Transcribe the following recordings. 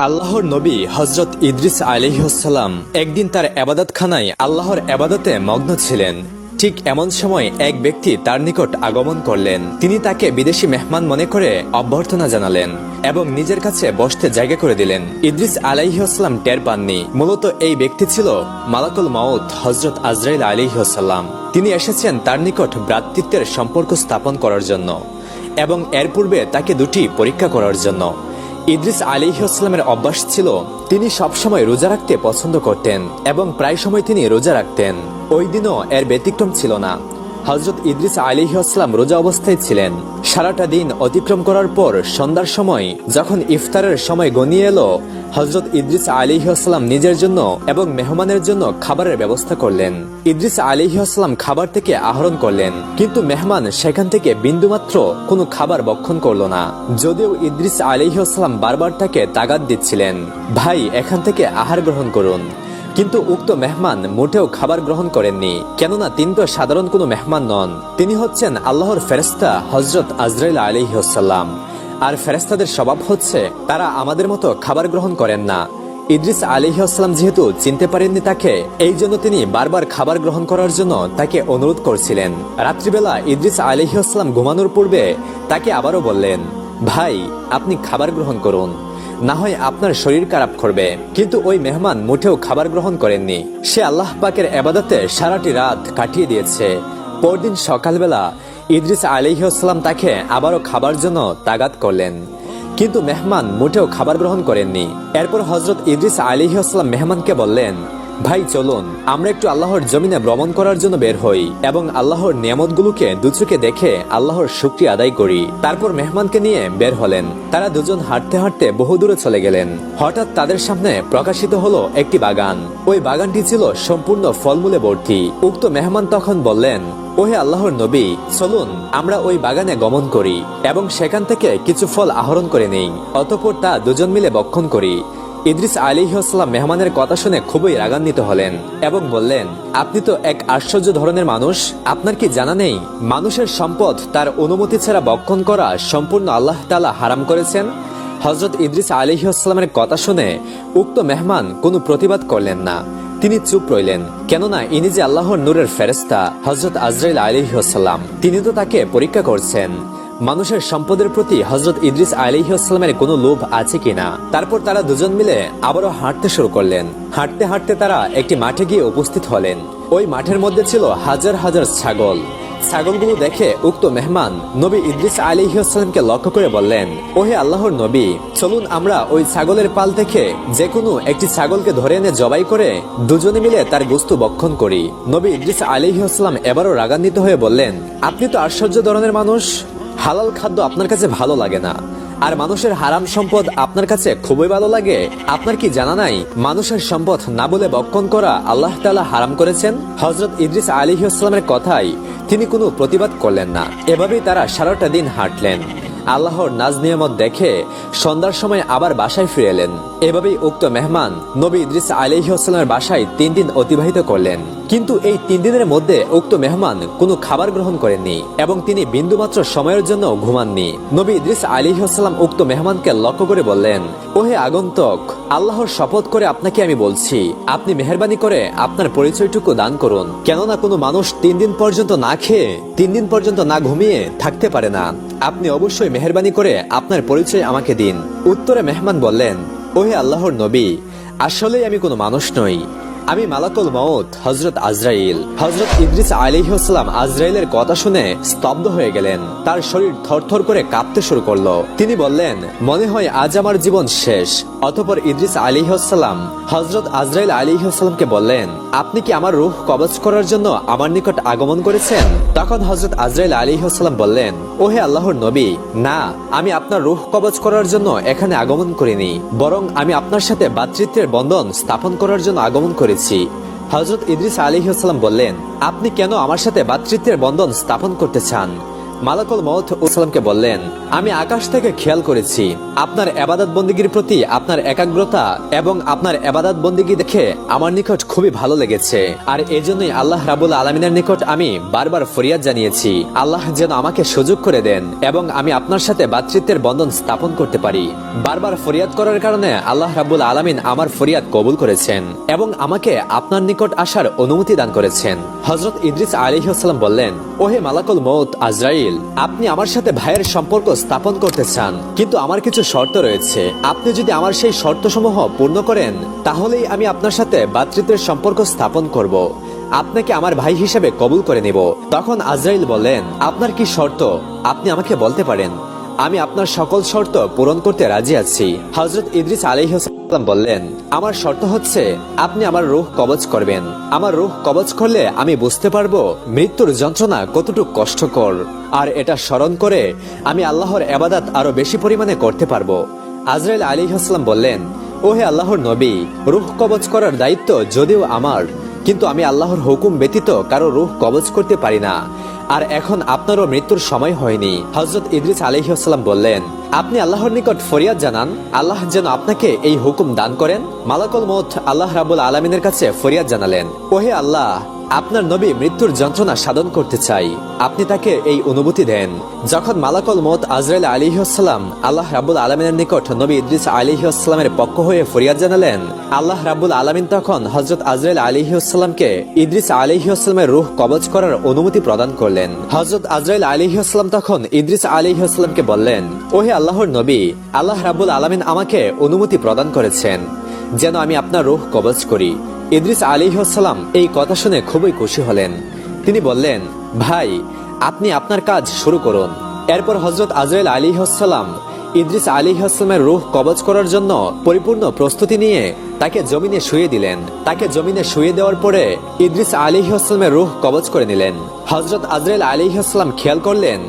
আল্লাহর নবী হযরত ইদ্রিস আলাইহিসসালাম একদিন তার ইবাদতখানায় আল্লাহর ইবাদতে মগ্ন ছিলেন। ঠিক এমন সময় এক ব্যক্তি তার নিকট আগমন করলেন। তিনি তাকে বিদেশি মেহমান মনে করে অভ্যর্থনা জানালেন এবং নিজের কাছে বসতে জায়গা করে দিলেন। ইদ্রিস আলাইহিসসালাম টের পাননি মূলত এই ব্যক্তি ছিল মালাকুল মাউত হযরত আজরাইল আলাইহিসসালাম। তিনি এসেছেন তার নিকট ভ্রাতৃত্বের সম্পর্ক স্থাপন করার জন্য এবং এর পূর্বে তাকে দুটি পরীক্ষা করার জন্য। ইদ্রিস আলাইহিসসালামের অভ্যাস ছিল তিনি সবসময় রোজা রাখতে পছন্দ করতেন এবং প্রায় সময় তিনি রোজা রাখতেন। ওই দিনও এর ব্যতিক্রম ছিল না। হযরত ইদ্রিস আলাইহিসসালাম রোজা অবস্থায় ছিলেন। সারাটা দিন অতিক্রম করার পর সন্ধ্যার সময় যখন ইফতারের সময় গনিয়ে এলো, হযরত ইদ্রিস আলাইহিসসালাম নিজের জন্য এবং মেহমানের জন্য খাবারের ব্যবস্থা করলেন। ইদ্রিস আলাইহিসসালাম খাবার থেকে আহরণ করলেন, কিন্তু মেহমান সেখান থেকে বিন্দুমাত্র কোনো খাবার ভক্ষণ করল না। যদিও ইদ্রিস আলাইহিসসালাম বারবার তাকে তাগাদ দিচ্ছিলেন, ভাই এখান থেকে আহার গ্রহণ করুন, কিন্তু উক্ত মেহমান মোটেও খাবার গ্রহণ করেননি। কেননা তিনি তো সাধারণ কোনো মেহমান নন, তিনি হচ্ছেন আল্লাহর ফেরেশতা হযরত আজরাইল আলাইহিসসালাম। আর ফেরেশতাদের স্বভাব হচ্ছে তারা আমাদের মতো খাবার গ্রহণ করেন না। ইদ্রিস আলাইহিসসালাম যেহেতু চিনতে পারেননি তাকে, এই জন্য তিনি বারবার খাবার গ্রহণ করার জন্য তাকে অনুরোধ করছিলেন। রাত্রিবেলা ইদ্রিস আলাইহিসসালাম ঘুমানোর পূর্বে তাকে আবারও বললেন, ভাই আপনি খাবার গ্রহণ করুন, না হয় আপনার শরীর খারাপ করবে। কিন্তু ওই মেহমান মোটেও খাবার গ্রহণ করেননি। সে আল্লাহ পাকের ইবাদতে সারাটি রাত কাটিয়ে দিয়েছে। পরদিন সকালবেলা ইদ্রিস আলাইহিসসালাম তাকে আবারও খাবার জন্য তাগাদ করলেন, কিন্তু মেহমান মোটেও খাবার গ্রহণ করেননি। এরপর হযরত ইদ্রিস আলাইহিসসালাম মেহমানকে বললেন, ভাই চলুন আমরা একটু আল্লাহর জমিনে ভ্রমণ করার জন্য বের হই এবং আল্লাহর নিয়ামতগুলোকে দুচোখে দেখে আল্লাহর শুকরিয়া আদায় করি। তারপর মেহমানকে নিয়ে বের হলেন। তারা দুজন হাঁটতে হাঁটতে বহু দূরে চলে গেলেন। হঠাৎ তাদের সামনে প্রকাশিত হলো একটি বাগান। ওই বাগানটি ছিল সম্পূর্ণ ফলমূলে ভর্তি। উক্ত মেহমান তখন বললেন, ওহে আল্লাহর নবী, চলুন আমরা ওই বাগানে গমন করি এবং সেখান থেকে কিছু ফল আহরণ করে নেই, অতঃপর তা দুজন মিলে ভক্ষণ করি। ইদ্রিস আলাইহিসসালাম মেহমানের কথা শুনে খুবই রাগান্বিত হলেন এবং বললেন, আপনি তো এক আশ্চর্য ধরনের মানুষ। আপনার কি জানা নেই মানুষের সম্পদ তার অনুমতি ছাড়া ভক্ষণ করা সম্পূর্ণ আল্লাহ তাআলা হারাম করেছেন? হযরত ইদ্রিস আলাইহিসসালামের কথা শুনে উক্ত মেহমান কোনো প্রতিবাদ করলেন না। তিনি চুপ রইলেন, কেননা ইনি যে আল্লাহর নূরের ফেরেশতা হযরত আজরাইল আলাইহিসসালাম, তিনি তো তাকে পরীক্ষা করছেন মানুষের সম্পদের প্রতি হযরত ইদ্রিস আলাইহিসসালামের কোনো লোভ আছে কিনা। তারপর তারা দুজন মিলে আবারও হাঁটতে শুরু করলেন। হাঁটতে হাঁটতে তারা একটি মাঠে গিয়ে উপস্থিত হলেন। ওই মাঠের মধ্যে ছিল হাজার হাজার ছাগল। ছাগলগুলো দেখে উক্ত মেহমান নবী ইদ্রিস আলাইহিসসালামকে লক্ষ্য করে বললেন, ওহে আল্লাহর নবী, চলুন আমরা ওই ছাগলের পাল থেকে যে কোনো একটি ছাগলকে ধরে এনে জবাই করে দুজনে মিলে তার গোশত ভক্ষণ করি। নবী ইদ্রিস আলাইহিসসালাম এবারও রাগান্বিত হয়ে বললেন, আপনি তো আশ্চর্য ধরনের মানুষ। হালাল খাদ্য আপনার কাছে ভালো লাগে না, আর মানুষের হারাম সম্পদ আপনার কাছে খুবই ভালো লাগে। আপনার কি জানা নাই মানুষের সম্পদ না বলে ভক্ষণ করা আল্লাহ তাআলা হারাম করেছেন? হযরত ইদ্রিস আলাইহিসসালামের কথায় তিনি কোনো প্রতিবাদ করলেন না। এভাবেই তারা সারাটা দিন হাঁটলেন। আল্লাহর নাজ নিয়ামত দেখে সন্ধ্যার সময় আবার বাসায় ফিরে এলেন। এভাবেই উক্ত মেহমান নবী ইদ্রিস আলাইহিসসালামের বাসায় 3 দিন অতিবাহিত করলেন। কিন্তু এই 3 দিনের মধ্যে উক্ত মেহমান কোনো খাবার গ্রহণ করেননি এবং তিনি বিন্দুমাত্র সময়ের জন্য ঘুমাননি। নবী ইদ্রিস আলাইহিসসালাম উক্ত মেহমানকে লক্ষ্য করে বললেন, ওহে আগন্তুক, আল্লাহর শপথ করে আপনাকে আমি বলছি, আপনি মেহেরবানি করে আপনার পরিচয়টুকু দান করুন। কেননা কোনো মানুষ 3 দিন পর্যন্ত না খেয়ে 3 দিন পর্যন্ত না ঘুমিয়ে থাকতে পারে না। আপনি অবশ্যই মেহেরবানি করে আপনার পরিচয় আমাকে দিন। উত্তরে মেহমান বললেন, ওহে আল্লাহর নবী, আসলেই আমি কোনো মানুষ নই, আমি মালাকুল মাউত হযরত আজরাইল। হযরত ইদ্রিস আলাইহিসসালাম আজরাইলের কথা শুনে স্তব্ধ হয়ে গেলেন। তার শরীর থরথর করে কাঁপতে শুরু করলো। তিনি বললেন, মনে হয় আজ আমার জীবন শেষ। অতঃপর ইদ্রিস আলাইহিসসালাম হযরত আজরাইল আলাইহিসসালামকে বললেন, আপনি কি আমার রূহ কবজ করার জন্য আমার নিকট আগমন করেছেন? তখন হযরত আজরাইল আলাইহিসসালাম বললেন, ওহে আল্লাহর নবী, না, আমি আপনার রূহ কবজ করার জন্য এখানে আগমন করিনি, বরং আমি আপনার সাথে ভ্রাতৃত্বের বন্ধন স্থাপন করার জন্য আগমন করেছি। হযরত ইদ্রিস আলাইহিসসালাম বললেন, আপনি কেন আমার সাথে ভ্রাতৃত্বের বন্ধন স্থাপন করতে চান? মালাকুল মউত সালামকে বললেন, আমি আকাশ থেকে খেয়াল করেছি আপনার ইবাদত বন্দেগীর প্রতি আপনার একাগ্রতা এবং আপনার ইবাদত বন্দেগী দেখে আমার নিকট খুবই ভালো লেগেছে। আর এজন্যই আল্লাহ রাব্বুল আলামিনের নিকট আমি বারবার ফরিয়াদ জানিয়েছি, আল্লাহ যেন আমাকে সুযোগ করে দেন এবং আমি আপনার সাথে ভ্রাতৃত্বের বন্ধন স্থাপন করতে পারি। বারবার ফরিয়াদ করার কারণে আল্লাহ রাব্বুল আলামিন আমার ফরিয়াদ কবুল করেছেন এবং আমাকে আপনার নিকট আসার অনুমতি দান করেছেন। হযরত ইদ্রিস আলাইহিস সালাম বললেন, ওহে মালাকুল মউত আজরাইল, আপনি আমার সাথে ভাইয়ের সম্পর্ক স্থাপন করতে চান, কিন্তু আমার কিছু শর্ত রয়েছে। আপনি যদি আমার সেই শর্তসমূহ পূর্ণ করেন তাহলেই আমি আপনার সাথে ভ্রাতৃত্বের সম্পর্ক স্থাপন করব, আপনাকে আমার ভাই হিসেবে কবুল করে নেব। তখন আজরাইল বললেন, আপনার কি শর্ত আপনি আমাকে বলতে পারেন, আমি আপনার সকল শর্ত পূরণ করতে রাজি আছি। হযরত ইদ্রিস আলাইহিস সালাম বললেন, আমার শর্ত হচ্ছে আপনি আমার রূহ কবজ করবেন। আমার রূহ কবজ করলে আমি বুঝতে পারবো মৃত্যুর যন্ত্রণা কতটুকু কষ্টকর, আর এটা স্মরণ করে আমি আল্লাহর ইবাদত আরো বেশি পরিমাণে করতে পারবো। আজরাইল আলাইহিস সালাম বললেন, ওহে আল্লাহর নবী, রূহ কবজ করার দায়িত্ব যদিও আমার, কিন্তু আমি আল্লাহর হুকুম ব্যতীত কারো রূহ কবজ করতে পারি না, আর এখন আপনারও মৃত্যুর সময় হয়নি। হযরত ইদ্রিস আলাইহিস সালাম বললেন, আপনি আল্লাহর নিকট ফরিয়াদ জানান, আল্লাহ যেন আপনাকে এই হুকুম দান করেন। মালাকুল মউত আল্লাহ রাব্বুল আলামিনের কাছে ফরিয়াদ জানালেন, ওহে আল্লাহ, আপনার নবী মৃত্যুর যন্ত্রণা সাধন করতে চাই, আপনি তাকে এই অনুভূতি দেন। যখন মালাকুল মউত আজরাইল আলাইহিস সালাম আল্লাহ রাব্বুল আলামিনের নিকট নবী ইদ্রিস আলাইহিস সালামের পক্ষ হয়ে ফরিয়াদ জানালেন, আল্লাহ রাব্বুল আলামিন তখন হযরত আজরাইল আলাইহিস সালামকে ইদ্রিস আলাইহিস সালামের রূহ কবজ করার অনুমতি প্রদান করলেন। হযরত আজরাইল আলাইহিস সালাম তখন ইদ্রিস আলাইহিস সালামকে বললেন, ওহে আল্লাহর নবী, আল্লাহ রাব্বুল আলামিন আমাকে অনুমতি প্রদান করেছেন যেন আমি আপনার রূহ কবজ করি। ইদ্রিস আলাইহিস সালাম এই কথা শুনে খুবই খুশি হলেন। তিনি বললেন, ভাই, আপনি আপনার কাজ শুরু করুন। এরপর হযরত আজরাইল আলাইহিস সালাম ইদ্রিস আলাইহিস সালামের রূহ কবজ করার জন্য পরিপূর্ণ প্রস্তুতি নিয়ে তাকে জমিনে শুইয়ে দিলেন। তাকে জমিনে শুইয়ে দেওয়ার পরে ইদ্রিস আলাইহিস সালামের রূহ কবজ করে নিলেন। হযরত আজরাইল আলাইহিস সালাম খেয়াল করলেন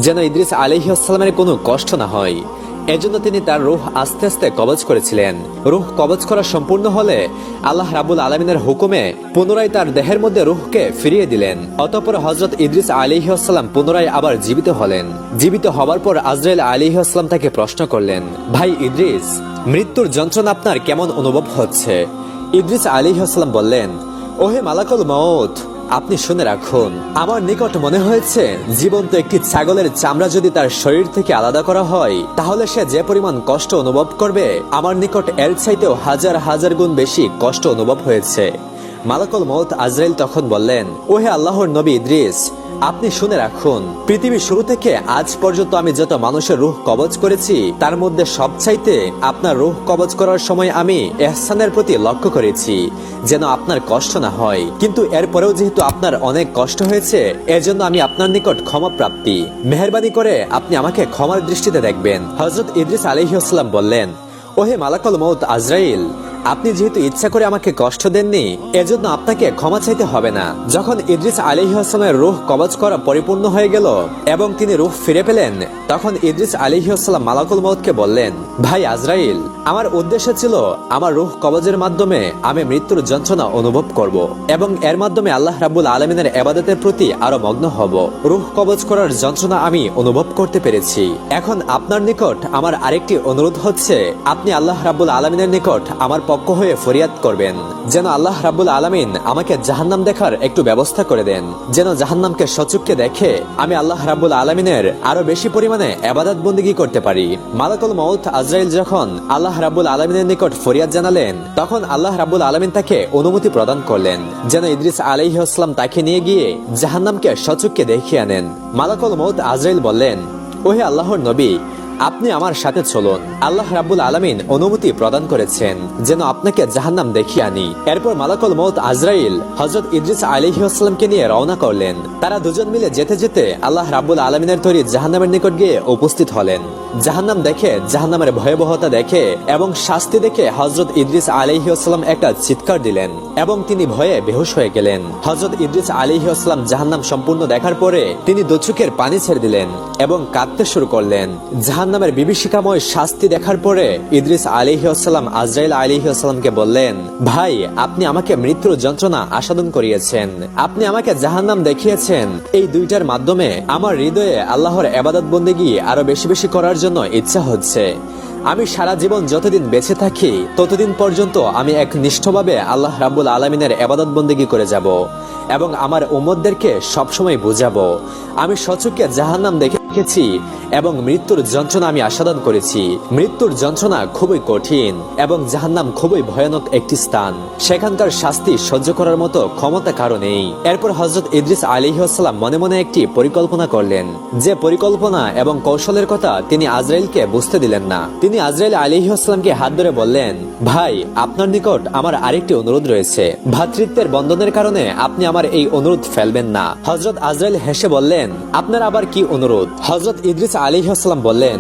যেন ইদ্রিস আলাইহিস সালামের কোনো কষ্ট না হয়, এজন্য তিনি তার রূহ আস্তে আস্তে কবজ করেছিলেন। রূহ কবজ করা সম্পূর্ণ হলে আল্লাহ রাব্বুল আলামিনের হুকুমে পুনরায় তার দেহের মধ্যে রূহকে ফিরিয়ে দিলেন। অতঃপর হযরত ইদ্রিস আলাইহিস সালাম পুনরায় আবার জীবিত হলেন। জীবিত হওয়ার পর আজরাইল আলাইহিস সালাম তাকে প্রশ্ন করলেন, ভাই ইদ্রিস, মৃত্যুর যন্ত্রণা আপনার কেমন অনুভব হচ্ছে? ইদ্রিস আলাইহিস সালাম বললেন, ওহে মালাকুল মউত, আপনি শুনে রাখুন, আমার নিকট মনে হয়েছে জীবন্ত একটি ছাগলের চামড়া যদি তার শরীর থেকে আলাদা করা হয় তাহলে সে যে পরিমাণ কষ্ট অনুভব করবে আমার নিকট এর চাইতেও হাজার হাজার গুণ বেশি কষ্ট অনুভব হয়েছে। মালাকুল মউত আজরাইল তখন বললেন, ওহে আল্লাহর নবী ইদ্রিস, আপনি শুনে রাখুন, পৃথিবীর শুরু থেকে আজ পর্যন্ত আমি যত মানুষের রূহ কবজ করেছি তার মধ্যে সবচাইতে আপনার রূহ কবজ করার সময় আমি ইহসানের প্রতি লক্ষ্য করেছি যেন আপনার কষ্ট না হয়, কিন্তু এরপরেও যেহেতু আপনার অনেক কষ্ট হয়েছে এজন্য আমি আপনার নিকট ক্ষমা প্রাপ্তি, মেহেরবানি করে আপনি আমাকে ক্ষমার দৃষ্টিতে দেখবেন। হযরত ইদ্রিস আলাইহিস সালাম বললেন, ওহে মালাকুল মউত আজরাইল, আপনি যেহেতু ইচ্ছা করে আমাকে কষ্ট দেননি এজন্য আপনাকে ক্ষমা চাইতে হবে না। যখন ইদ্রিস আলাইহিস সালামের রূহ কবজ করা পরিপূর্ণ হয়ে গেল এবং তিনি রূহ ফিরে পেলেন তখন ইদ্রিস আলাইহিস সালাম মালাকুল মউতকে বললেন, ভাই আজরাইল, আমার উদ্দেশ্য ছিল আমার রূহ কবজের মাধ্যমে আমি মৃত্যুর যন্ত্রণা অনুভব করব এবং এর মাধ্যমে আল্লাহ রাব্বুল আলামিনের ইবাদতের প্রতি আরো মগ্ন হব। রূহ কবজ করার যন্ত্রণা আমি অনুভব করতে পেরেছি। এখন আপনার নিকট আমার আরেকটি অনুরোধ হচ্ছে, আপনি আল্লাহ রাব্বুল আলামিনের নিকট আমার পক্ষ হয়ে ফরিয়াদ করবেন যেন আল্লাহ রাব্বুল আলামিন আমাকে জাহান্নাম দেখার একটু ব্যবস্থা করে দেন, যেন জাহান্নামকে সচক্ষে দেখে আমি আল্লাহ রাব্বুল আলামিনের আরো বেশি পরিমাণে ইবাদত বন্দেগী করতে পারি। মালাকুল মউত আজরাইল যখন আল্লাহ রাব্বুল আলামিনের নিকট ফরিয়াদ জানালেন তখন আল্লাহ রাব্বুল আলামিন তাকে অনুমতি প্রদান করলেন যেন ইদ্রিস আলাইহিস সালাম তাকে নিয়ে গিয়ে জাহান্নামকে সচক্ষে দেখিয়ে আনেন। মালাকুল মউত আজরাইল বললেন, ওহে আল্লাহর নবী, আপনি আমার সাথে চলুন, আল্লাহ রাব্বুল আলামিন অনুমতি প্রদান করেছেন যেন আপনাকে জাহান্নাম দেখিয়ে আনি। এরপর মালাকুল মউত আজরাইল হযরত ইদ্রিস আলাইহিস সালামকে নিয়ে রওনা করলেন। তারা দুজন মিলে যেতে যেতে আল্লাহ রাব্বুল আলামিনের তৈরি জাহান্নামের নিকট গিয়ে উপস্থিত হলেন। জাহান্নাম দেখে, জাহান্নামের ভয়াবহতা দেখে এবং শাস্তি দেখে হযরত ইদ্রিস আলাইহিস সালাম একটা চিৎকার দিলেন এবং তিনি ভয়ে বেহুশ হয়ে গেলেন। হযরত ইদ্রিস আলাইহিস সালাম জাহান্নাম সম্পূর্ণ দেখার পরে তিনি দু চোখের পানি ছেড়ে দিলেন এবং কাঁদতে শুরু করলেন। জাহান্নাম জাহান্নামের বিভীষিকাময় শাস্তি দেখার পরে ইদ্রিস আলাইহিস সালাম আজরাইল আলাইহিস সালামকে বললেন, ভাই, আপনি আমাকে মৃত্যুর যন্ত্রণা আস্বাদন করিয়েছেন, আপনি আমাকে জাহান্নাম দেখিয়েছেন। এই দুইটার মাধ্যমে আমার হৃদয়ে আল্লাহর ইবাদত বন্দেগী আরো বেশি বেশি করার জন্য ইচ্ছা হচ্ছে। আমি সারা জীবন যতদিন বেঁচে থাকি ততদিন পর্যন্ত আমি একনিষ্ঠভাবে আল্লাহ রাব্বুল আলামিনের ইবাদত বন্দেগী করে যাব এবং আমার উম্মতদেরকে সবসময় বুঝাবো আমি সচক্ষে জাহান্নাম দেখেছি এবং মৃত্যুর যন্ত্রণা আমি আস্বাদন করেছি। মৃত্যুর যন্ত্রণা খুবই কঠিন এবং জাহান্নাম খুবই ভয়ানক একটি স্থান, সেখানকার শাস্তি সহ্য করার মতো ক্ষমতা কারো নেই। এরপর হযরত ইদ্রিস আলাইহিস সালাম মনে মনে একটি পরিকল্পনা করলেন, যে পরিকল্পনা এবং কৌশলের কথা তিনি আজরাইলকে বুঝতে দিলেন না। তিনি আজরাইল আলাইহিস সালামকে হাত ধরে বললেন, ভাই, আপনার নিকট আমার আরেকটি অনুরোধ রয়েছে। ভ্রাতৃত্বের বন্ধনের কারণে আপনি আমার এই অনুরোধ ফেলবেন না। হযরত আজরাইল হেসে বললেন, আপনার আবার কি অনুরোধ? হযরত ইদ্রিস আলাইহিস সালাম বললেন,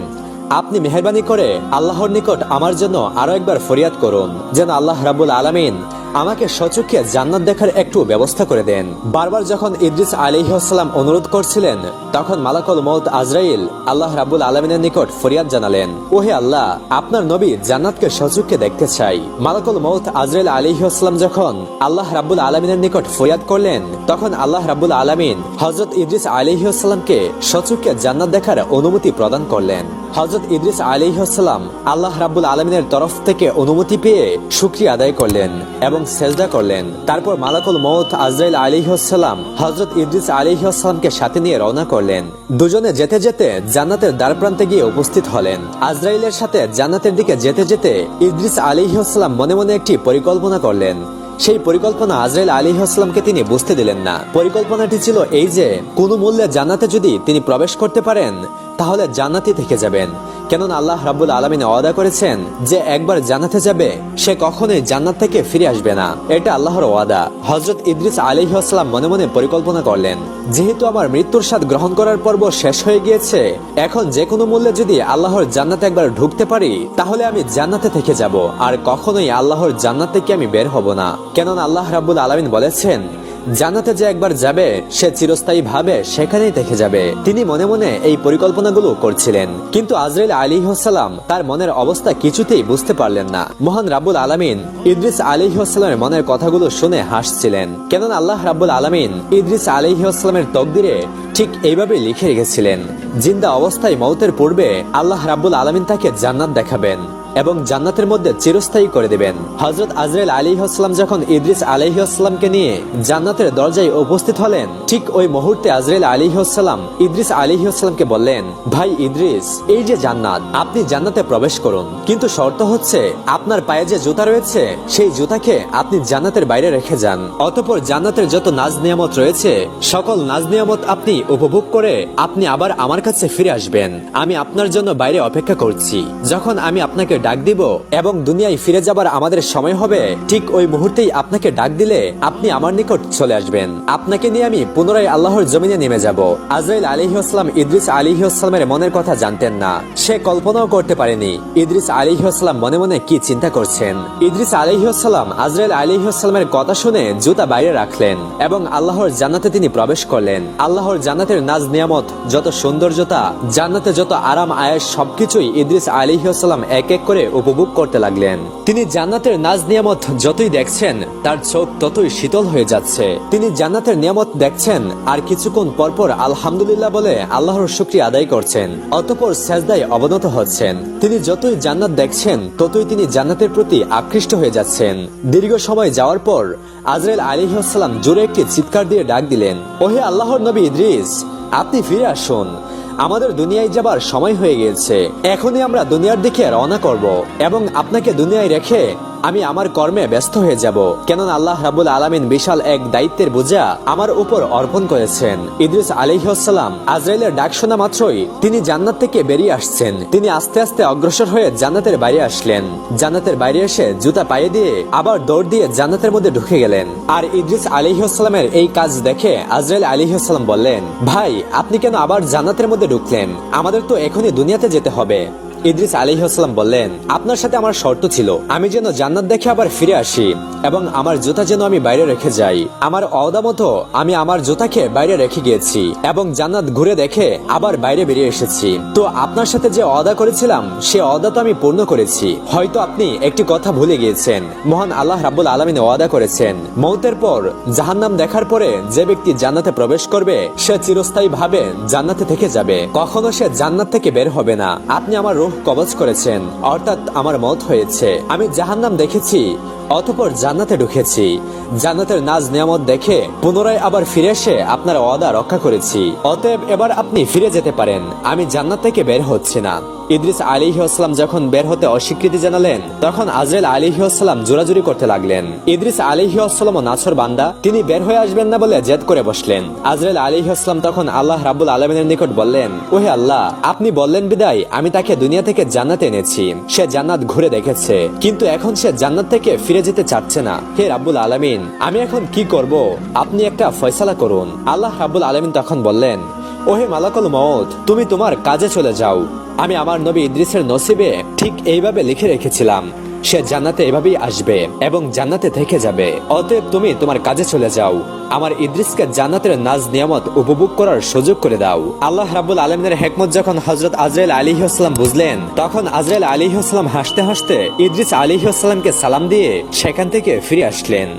আপনি মেহেরবানি করে আল্লাহর নিকট আমার জন্য আরো একবার ফরিয়াদ করুন যেন আল্লাহ রাব্বুল আলামিন আমাকে সচক্ষে জান্নাত দেখার একটু ব্যবস্থা করে দেন। বারবার যখন ইদ্রিস আলাইহিস সালাম অনুরোধ করছিলেন তখন মালাকুল মউত আজরাইল আল্লাহ রাব্বুল আলামিনের নিকট ফরিয়াদ জানালেন, ওহে আল্লাহ, আপনার নবী জান্নাতকে সচক্ষে দেখতে চাই। মালাকুল মউত আজরাইল আলাইহিস সালাম যখন আল্লাহ রাব্বুল আলামিনের নিকট ফরিয়াদ করলেন তখন আল্লাহ রাব্বুল আলামিন হযরত ইদ্রিস আলাইহিস সালামকে সচক্ষে জান্নাত দেখার অনুমতি প্রদান করলেন। হযরত ইদ্রিস আলাইহিস সালাম আল্লাহ রাব্বুল আলামিনের তরফ থেকে অনুমতি পেয়ে শুকরিয়া আদায় করলেন এবং সেজদা করলেন। তারপর মালাকুল মউত আজরাইল আলাইহিস সালাম হযরত ইদ্রিস আলাইহিস সালামকে সাথে নিয়ে রওনা করলেন। দুজনে যেতে যেতে জান্নাতের দ্বারপ্রান্তে গিয়ে উপস্থিত হলেন। আজরাইলের সাথে জান্নাতের দিকে যেতে যেতে ইদ্রিস আলাইহিস সালাম মনে মনে একটি পরিকল্পনা করলেন। সেই পরিকল্পনা আজরাইল আলাইহিস সালামকে তিনি বুঝতে দিলেন না। পরিকল্পনাটি ছিল এই যে কোনো মূল্যে জান্নাতে যদি তিনি প্রবেশ করতে পারেন তাহলে জান্নাতে থেকে যাবেন, কেননা আল্লাহ রাব্বুল আলামিন ওয়াদা করেছেন যে একবার জান্নাতে যাবে সে কখনোই জান্নাত থেকে ফিরে আসবে না। এটা আল্লাহর ওয়াদা। হযরত ইদ্রিস আলাইহিস সালাম মনে মনে পরিকল্পনা করলেন, যেহেতু আমার মৃত্যুর স্বাদ গ্রহণ করার পর্ব শেষ হয়ে গিয়েছে, এখন যে কোনো মূল্যে যদি আল্লাহর জান্নাতে একবার ঢুকতে পারি তাহলে আমি জান্নাতে থেকে যাব আর কখনোই আল্লাহর জান্নাত থেকে আমি বের হব না, কেননা আল্লাহ রাব্বুল আলামিন বলেছেন জান্নাতে যে একবার যাবে সে চিরস্থায়ী ভাবে সেখানেই থেকে যাবে। তিনি মনে মনে এই পরিকল্পনাগুলো করছিলেন, কিন্তু আজরাইল আলাইহিস সালাম তার মনের অবস্থা কিছুতেই বুঝতে পারলেন না। মহান রাব্বুল আলামিন ইদ্রিস আলাইহিস সালামের মনের কথাগুলো শুনে হাসছিলেন, কেননা আল্লাহ রাব্বুল আলামিন ইদ্রিস আলাইহিস সালামের তকদিরে ঠিক এইভাবে লিখে রেখেছিলেন, জিন্দা অবস্থায় মওতের পূর্বে আল্লাহ রাব্বুল আলামিন তাকে জান্নাত দেখাবেন এবং জান্নাতের মধ্যে চিরস্থায়ী করে দিবেন। হযরত আজরাইল আলাইহিস সালাম যখন ইদ্রিস আলাইহিস সালামকে নিয়ে জান্নাতের দরজায় উপস্থিত হলেন, ঠিক ওই মুহূর্তে আজরাইল আলাইহিস সালাম ইদ্রিস আলাইহিস সালামকে বললেন, ভাই ইদ্রিস, এই যে জান্নাত, আপনি জান্নাতে প্রবেশ করুন, কিন্তু শর্ত হচ্ছে আপনার পায়ে যে জুতা রয়েছে সেই জুতাকে আপনি জান্নাতের বাইরে রেখে যান। অতঃপর জান্নাতের যত নাজ নিয়ামত রয়েছে সকল নাজ নিয়ামত আপনি উপভোগ করে আপনি আবার আমার কাছে ফিরে আসবেন। আমি আপনার জন্য বাইরে অপেক্ষা করছি। যখন আমি আপনাকে ডাক দিব এবং দুনিয়ায় ফিরে যাবার আমাদের সময় হবে, ঠিক ওই মুহূর্তেই আপনাকে ডাক দিলে আপনি আমার নিকট চলে আসবেন। আপনাকে নিয়ে আমি পুনরায় আল্লাহর জমিনে নেমে যাব। আজরাইল আলাইহিস সালাম ইদ্রিস আলাইহিস সালামের মনের কথা জানতেন না, সে কল্পনাও করতে পারেনি ইদ্রিস আলাইহিস সালাম মনে মনে কি চিন্তা করছেন। ইদ্রিস আলাইহিস সালাম আজরাইল আলাইহিস সালামের কথা শুনে জুতা বাইরে রাখলেন এবং আল্লাহর জান্নাতে তিনি প্রবেশ করলেন। আল্লাহর জান্নাতের নাজ নিয়ামত, যত সৌন্দর্যতা, জান্নাতে যত আরাম আয়েশ, সবকিছুই ইদ্রিস আলাইহিস সালাম এক এক করে উপভোগ করতে লাগলেন। তিনি জান্নাতের নাজ নিয়ামত যতই দেখছেন তার চোখ ততই শীতল হয়ে যাচ্ছে। তিনি জান্নাতের নিয়ামত দেখছেন আর কিছুক্ষণ পরপর আলহামদুলিল্লাহ বলে আল্লাহর শুকরিয়া আদায় করছেন, অতঃপর সেজদায় অবনত হচ্ছেন। তিনি যতই জান্নাত দেখছেন ততই তিনি জান্নাতের প্রতি আকৃষ্ট হয়ে যাচ্ছেন। দীর্ঘ সময় যাওয়ার পর আজরাইল আলাইহিস সালাম জোরে একটি চিৎকার দিয়ে ডাক দিলেন, ওহে আল্লাহর নবী ইদ্রিস, আপনি ফিরে আসুন, আমাদের দুনিয়ায় যাবার সময় হয়ে গিয়েছে। এখনই আমরা দুনিয়ার দিকে রওনা করব এবং আপনাকে দুনিয়ায় রেখে আমি আমার কর্মে ব্যস্ত হয়ে যাব, কেননা আল্লাহ রাব্বুল আলামিন বিশাল এক দায়িত্বের বোঝা আমার উপর অর্পণ করেছেন। ইদ্রিস আলাইহিস সালাম আজরাইলের ডাক শোনা মাত্রই তিনি জান্নাত থেকে বেরিয়ে আসছেন। তিনি আস্তে আস্তে অগ্রসর হয়ে জান্নাতের বাইরে আসলেন। জান্নাতের বাইরে এসে জুতা পায়ে দিয়ে আবার দৌড় দিয়ে জান্নাতের মধ্যে ঢুকে গেলেন। আর ইদ্রিস আলাইহিস সালামের এই কাজ দেখে আজরাইল আলাইহিস সালাম বললেন, ভাই, আপনি কেন আবার জান্নাতের মধ্যে ঢুকলেন? আমাদের তো এখনই দুনিয়াতে যেতে হবে। ইদ্রিস আলাইহিস সালাম বললেন, আপনার সাথে আমার শর্ত ছিল আমি যেন জান্নাত দেখে আবার ফিরে আসি এবং আমার জুতা যেন আমি বাইরে রেখে যাই। আমার ওয়াদা মতো আমি আমার জুতাকে বাইরে রেখে গিয়েছি এবং জান্নাত ঘুরে দেখে আবার বাইরে বেরিয়ে এসেছি। তো আপনার সাথে যে ওয়াদা করেছিলাম সে ওয়াদা তো আমি পূর্ণ করেছি। হয়তো আপনি একটি কথা ভুলে গিয়েছেন, মহান আল্লাহ রাব্বুল আলামিন ওয়াদা করেছেন মওতের পর জাহান্নাম দেখার পরে যে ব্যক্তি জান্নাতে প্রবেশ করবে সে চিরস্থায়ী ভাবে জান্নাতে থেকে যাবে, কখনো সে জান্নাত থেকে বের হবে না। আপনি আমার রূহ কবজ করেছেন, অর্থাৎ আমার মওত হয়েছে। আমি জাহান্নাম দেখেছি, অতঃপর জান্নাতে ঢুকেছি। জান্নাতের নাজ নিয়ামত দেখে পুনরায় আবার ফিরে এসে আপনার ওয়াদা রক্ষা করেছি। অতএব এবার আপনি ফিরে যেতে পারেন, আমি জান্নাত থেকে বের হচ্ছি না। ইদ্রিস আলাইহিস সালাম যখন বের হতে অস্বীকৃতি জানালেন তখন আজরাইল আলাইহিস সালাম জোরাজুরি করতে লাগলেন। ইদ্রিস আলাইহিস সালামও নাছর বান্দা, তিনি বের হয়ে আসবেন না বলে জেদ করে বসলেন। আজরাইল আলাইহিস সালাম তখন আল্লাহ রাব্বুল আলামিনের নিকট বললেন, ওহে আল্লাহ, আপনি বললেন বিদায় আমি তাকে দুনিয়া থেকে জান্নাতে এনেছি, সে জান্নাত ঘুরে দেখেছে, কিন্তু এখন সে জান্নাত থেকে ফিরে যেতে চাচ্ছে না। হে রাব্বুল আলামিন, আমি এখন কি করব? আপনি একটা ফয়সালা করুন। আল্লাহ রাব্বুল আলামিন তখন বললেন, ওহে মালাকুল মউত, তুমি তোমার কাজে চলে যাও। আমি আমার নবী ইদ্রিসের নসিবে ঠিক এইভাবে লিখে রেখেছিলাম, সে জান্নাতে এভাবেই আসবে এবং জান্নাতে থেকে যাবে। অতএব তুমি তোমার কাজে চলে যাও, আমার ইদ্রিসকে জান্নাতের নাজ নিয়ামত উপভোগ করার সুযোগ করে দাও। আল্লাহ রাব্বুল আলামিনের হিকমত যখন হযরত আজরাইল আলাইহিস সালাম বুঝলেন তখন আজরাইল আলাইহিস সালাম হাসতে হাসতে ইদ্রিস আলাইহিস সালামকে সালাম দিয়ে সেখান থেকে ফিরে আসলেন।